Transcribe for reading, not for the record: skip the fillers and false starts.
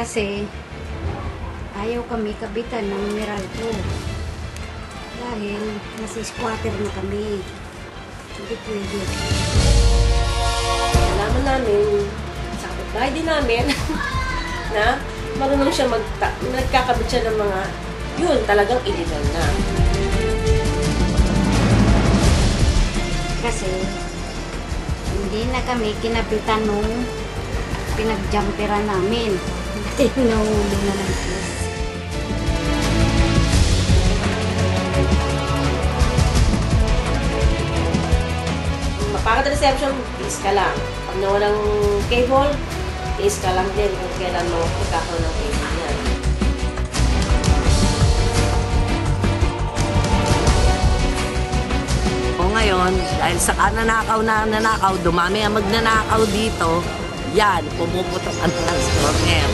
Kasi ayaw kami kabitan ng Meralco. Dahil nasa squatter na kami. Hindi pwede. Nalaman namin, sa kapitbahay din namin, na marunong siya nagkakabit siya ng mga, yun, talagang illegal na. Kasi hindi na kami kinabitan nung pinag-jumperan namin. Dahil nahuli na ng kiss. Mapakad reception, tiis ka lang. Pag nawalang cable, tiis ka lang din kung kailan mo magkakaroon ng cable yan. O ngayon, dahil sa nanakaw, dumami ang magnanakaw dito, yan, pumuputok ang transformer.